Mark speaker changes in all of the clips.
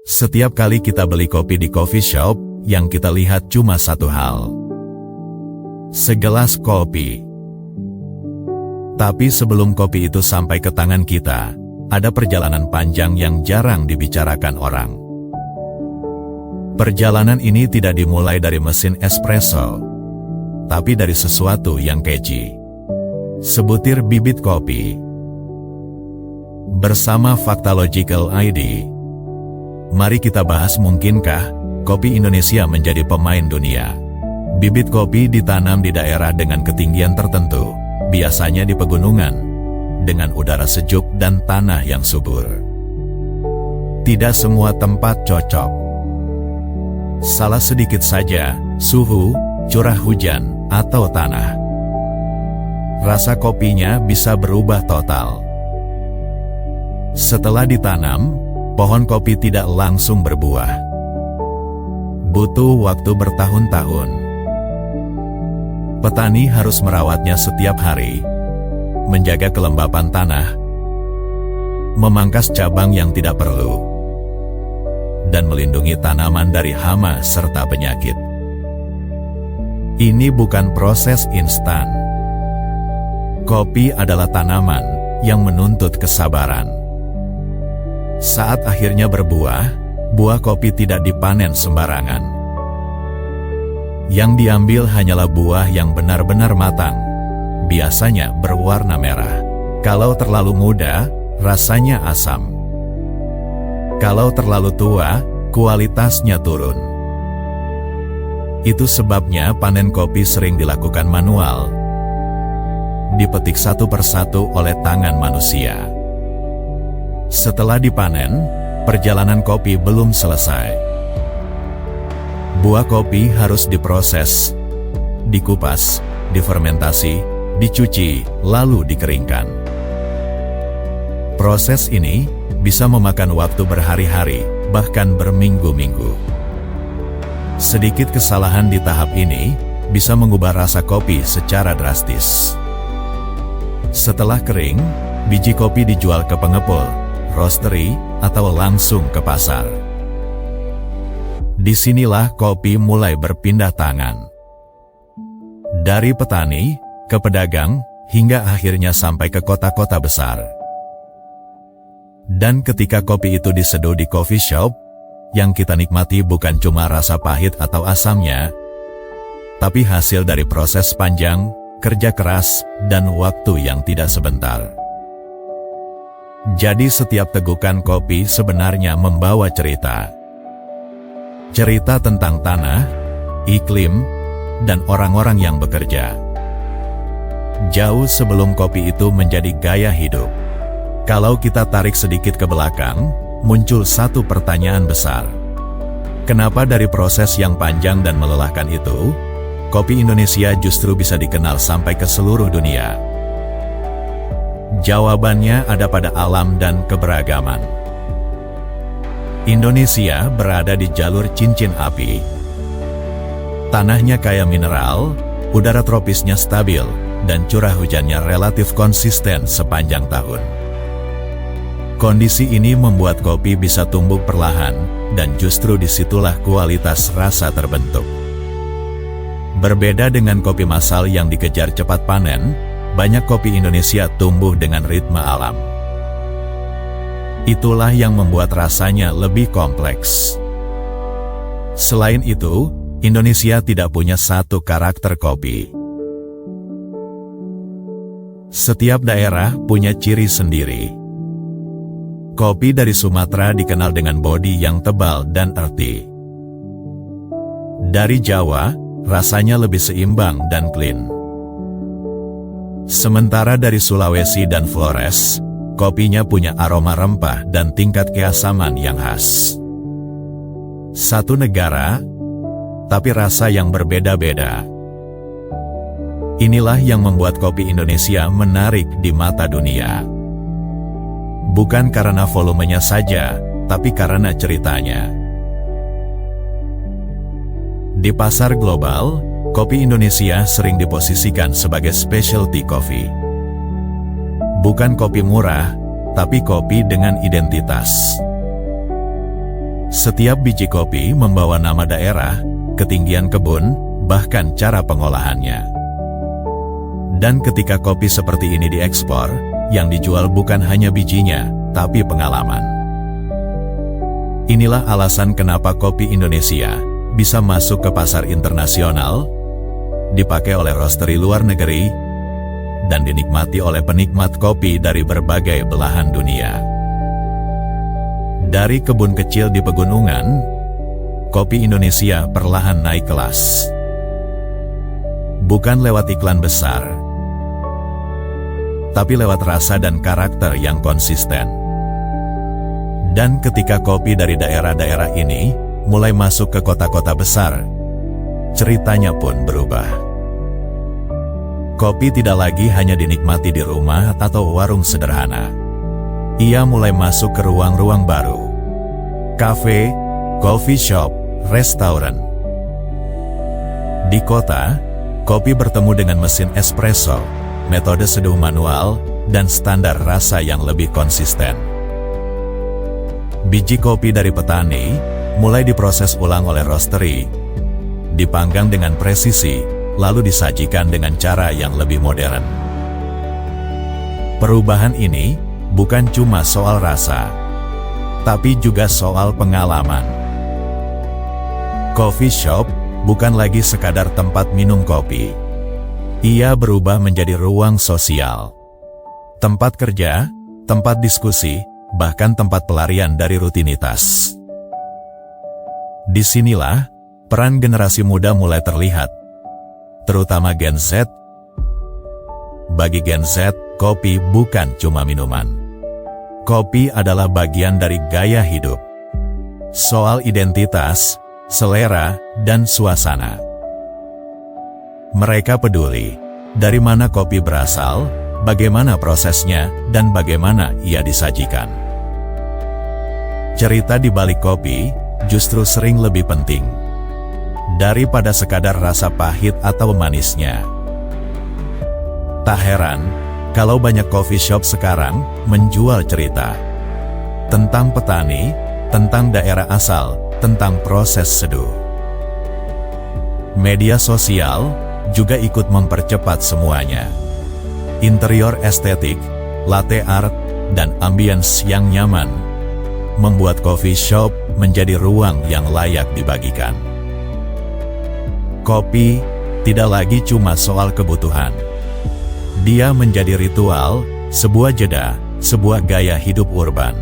Speaker 1: Setiap kali kita beli kopi di coffee shop, yang kita lihat cuma satu hal. Segelas kopi. Tapi sebelum kopi itu sampai ke tangan kita, ada perjalanan panjang yang jarang dibicarakan orang. Perjalanan ini tidak dimulai dari mesin espresso, tapi dari sesuatu yang catchy. Sebutir bibit kopi. Bersama Faktalogical ID, mari kita bahas mungkinkah kopi Indonesia menjadi pemain dunia. Bibit kopi ditanam di daerah dengan ketinggian tertentu, biasanya di pegunungan, dengan udara sejuk dan tanah yang subur. Tidak semua tempat cocok. Salah sedikit saja, suhu, curah hujan, atau tanah. Rasa kopinya bisa berubah total. Setelah ditanam, pohon kopi tidak langsung berbuah. Butuh waktu bertahun-tahun. Petani harus merawatnya setiap hari, menjaga kelembapan tanah, memangkas cabang yang tidak perlu, dan melindungi tanaman dari hama serta penyakit. Ini bukan proses instan. Kopi adalah tanaman yang menuntut kesabaran. Saat akhirnya berbuah, buah kopi tidak dipanen sembarangan. Yang diambil hanyalah buah yang benar-benar matang, biasanya berwarna merah. Kalau terlalu muda, rasanya asam. Kalau terlalu tua, kualitasnya turun. Itu sebabnya panen kopi sering dilakukan manual, dipetik satu persatu oleh tangan manusia. Setelah dipanen, perjalanan kopi belum selesai. Buah kopi harus diproses, dikupas, difermentasi, dicuci, lalu dikeringkan. Proses ini bisa memakan waktu berhari-hari, bahkan berminggu-minggu. Sedikit kesalahan di tahap ini bisa mengubah rasa kopi secara drastis. Setelah kering, biji kopi dijual ke pengepul, roastery, atau langsung ke pasar. Disinilah kopi mulai berpindah tangan. Dari petani, ke pedagang, hingga akhirnya sampai ke kota-kota besar. Dan ketika kopi itu diseduh di coffee shop, yang kita nikmati bukan cuma rasa pahit atau asamnya, tapi hasil dari proses panjang, kerja keras, dan waktu yang tidak sebentar. Jadi setiap tegukan kopi sebenarnya membawa cerita. Cerita tentang tanah, iklim, dan orang-orang yang bekerja. Jauh sebelum kopi itu menjadi gaya hidup. Kalau kita tarik sedikit ke belakang, muncul satu pertanyaan besar. Kenapa dari proses yang panjang dan melelahkan itu, kopi Indonesia justru bisa dikenal sampai ke seluruh dunia? Jawabannya ada pada alam dan keberagaman. Indonesia berada di jalur cincin api. Tanahnya kaya mineral, udara tropisnya stabil, dan curah hujannya relatif konsisten sepanjang tahun. Kondisi ini membuat kopi bisa tumbuh perlahan, dan justru disitulah kualitas rasa terbentuk. Berbeda dengan kopi massal yang dikejar cepat panen, banyak kopi Indonesia tumbuh dengan ritme alam. Itulah yang membuat rasanya lebih kompleks. Selain itu, Indonesia tidak punya satu karakter kopi. Setiap daerah punya ciri sendiri. Kopi dari Sumatera dikenal dengan bodi yang tebal dan earthy. Dari Jawa, rasanya lebih seimbang dan clean. Sementara dari Sulawesi dan Flores, kopinya punya aroma rempah dan tingkat keasaman yang khas. Satu negara, tapi rasa yang berbeda-beda. Inilah yang membuat kopi Indonesia menarik di mata dunia. Bukan karena volumenya saja, tapi karena ceritanya. Di pasar global, kopi Indonesia sering diposisikan sebagai specialty coffee. Bukan kopi murah, tapi kopi dengan identitas. Setiap biji kopi membawa nama daerah, ketinggian kebun, bahkan cara pengolahannya. Dan ketika kopi seperti ini diekspor, yang dijual bukan hanya bijinya, tapi pengalaman. Inilah alasan kenapa kopi Indonesia bisa masuk ke pasar internasional, dipakai oleh roastery luar negeri, dan dinikmati oleh penikmat kopi dari berbagai belahan dunia. Dari kebun kecil di pegunungan, kopi Indonesia perlahan naik kelas. Bukan lewat iklan besar, tapi lewat rasa dan karakter yang konsisten. Dan ketika kopi dari daerah-daerah ini mulai masuk ke kota-kota besar, ceritanya pun berubah. Kopi tidak lagi hanya dinikmati di rumah atau warung sederhana. Ia mulai masuk ke ruang-ruang baru. Kafe, coffee shop, restoran. Di kota, kopi bertemu dengan mesin espresso, metode seduh manual, dan standar rasa yang lebih konsisten. Biji kopi dari petani mulai diproses ulang oleh roastery, dipanggang dengan presisi, lalu disajikan dengan cara yang lebih modern. Perubahan ini bukan cuma soal rasa, tapi juga soal pengalaman. Coffee shop bukan lagi sekadar tempat minum kopi. Ia berubah menjadi ruang sosial, tempat kerja, tempat diskusi, bahkan tempat pelarian dari rutinitas. Disinilah peran generasi muda mulai terlihat, terutama Gen Z. Bagi Gen Z, kopi bukan cuma minuman. Kopi adalah bagian dari gaya hidup. Soal identitas, selera, dan suasana. Mereka peduli dari mana kopi berasal, bagaimana prosesnya, dan bagaimana ia disajikan. Cerita di balik kopi justru sering lebih penting daripada sekadar rasa pahit atau manisnya. Tak heran kalau banyak coffee shop sekarang menjual cerita tentang petani, tentang daerah asal, tentang proses seduh. Media sosial juga ikut mempercepat semuanya. Interior estetik, latte art, dan ambience yang nyaman membuat coffee shop menjadi ruang yang layak dibagikan. Kopi tidak lagi cuma soal kebutuhan. Dia menjadi ritual, sebuah jeda, sebuah gaya hidup urban.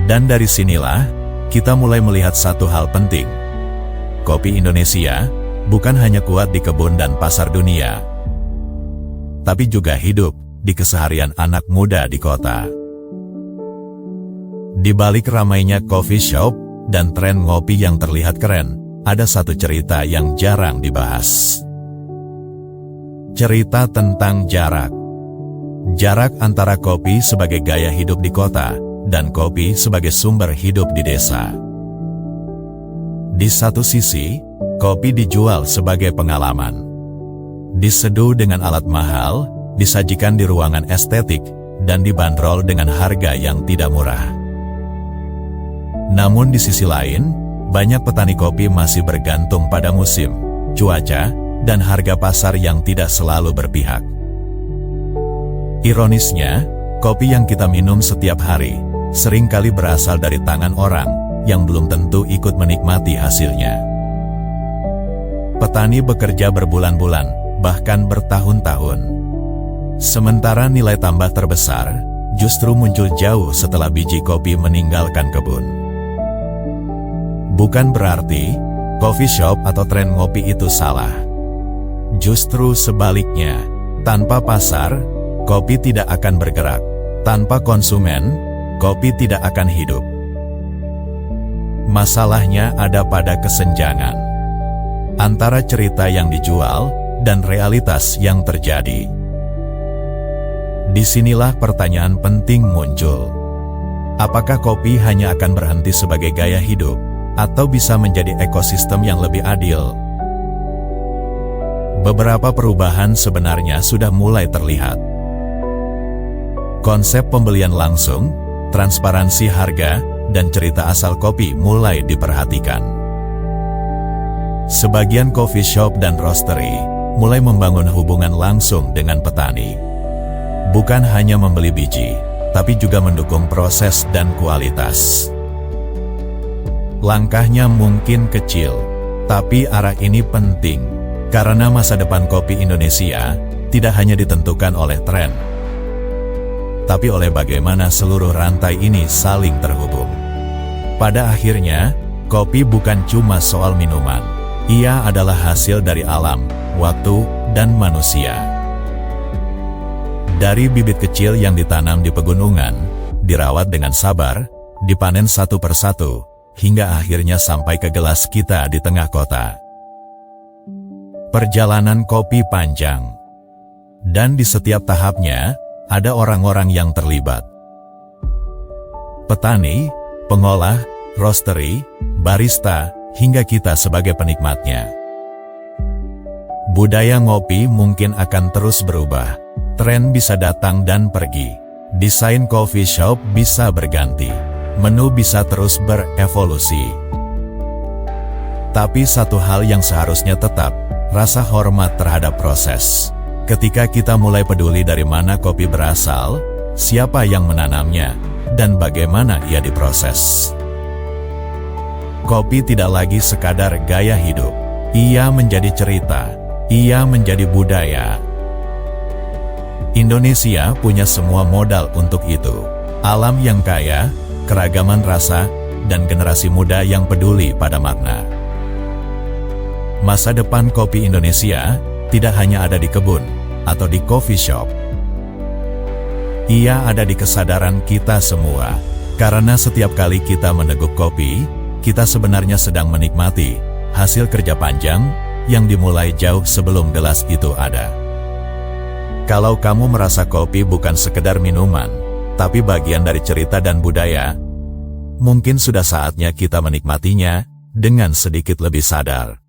Speaker 1: Dan dari sinilah, kita mulai melihat satu hal penting. Kopi Indonesia bukan hanya kuat di kebun dan pasar dunia, tapi juga hidup di keseharian anak muda di kota. Di balik ramainya coffee shop dan tren ngopi yang terlihat keren, ada satu cerita yang jarang dibahas. Cerita tentang jarak. Jarak antara kopi sebagai gaya hidup di kota dan kopi sebagai sumber hidup di desa. Di satu sisi, kopi dijual sebagai pengalaman. Diseduh dengan alat mahal, disajikan di ruangan estetik, dan dibanderol dengan harga yang tidak murah. Namun di sisi lain, banyak petani kopi masih bergantung pada musim, cuaca, dan harga pasar yang tidak selalu berpihak. Ironisnya, kopi yang kita minum setiap hari seringkali berasal dari tangan orang yang belum tentu ikut menikmati hasilnya. Petani bekerja berbulan-bulan, bahkan bertahun-tahun. Sementara nilai tambah terbesar justru muncul jauh setelah biji kopi meninggalkan kebun. Bukan berarti coffee shop atau tren ngopi itu salah. Justru sebaliknya, tanpa pasar, kopi tidak akan bergerak. Tanpa konsumen, kopi tidak akan hidup. Masalahnya ada pada kesenjangan antara cerita yang dijual dan realitas yang terjadi. Disinilah pertanyaan penting muncul. Apakah kopi hanya akan berhenti sebagai gaya hidup, atau bisa menjadi ekosistem yang lebih adil? Beberapa perubahan sebenarnya sudah mulai terlihat. Konsep pembelian langsung, transparansi harga, dan cerita asal kopi mulai diperhatikan. Sebagian coffee shop dan roastery mulai membangun hubungan langsung dengan petani. Bukan hanya membeli biji, tapi juga mendukung proses dan kualitas. Langkahnya mungkin kecil, tapi arah ini penting, karena masa depan kopi Indonesia tidak hanya ditentukan oleh tren, tapi oleh bagaimana seluruh rantai ini saling terhubung. Pada akhirnya, kopi bukan cuma soal minuman, ia adalah hasil dari alam, waktu, dan manusia. Dari bibit kecil yang ditanam di pegunungan, dirawat dengan sabar, dipanen satu persatu, hingga akhirnya sampai ke gelas kita di tengah kota. Perjalanan kopi panjang, dan di setiap tahapnya, ada orang-orang yang terlibat. Petani, pengolah, roastery, barista, hingga kita sebagai penikmatnya. Budaya ngopi mungkin akan terus berubah. Tren bisa datang dan pergi. Desain coffee shop bisa berganti. Menu bisa terus berevolusi. Tapi satu hal yang seharusnya tetap, rasa hormat terhadap proses. Ketika kita mulai peduli dari mana kopi berasal, siapa yang menanamnya, dan bagaimana ia diproses. Kopi tidak lagi sekadar gaya hidup. Ia menjadi cerita. Ia menjadi budaya. Indonesia punya semua modal untuk itu. Alam yang kaya, keragaman rasa, dan generasi muda yang peduli pada makna. Masa depan kopi Indonesia tidak hanya ada di kebun atau di coffee shop. Ia ada di kesadaran kita semua. Karena setiap kali kita meneguk kopi, kita sebenarnya sedang menikmati hasil kerja panjang yang dimulai jauh sebelum gelas itu ada. Kalau kamu merasa kopi bukan sekedar minuman, tapi bagian dari cerita dan budaya, mungkin sudah saatnya kita menikmatinya dengan sedikit lebih sadar.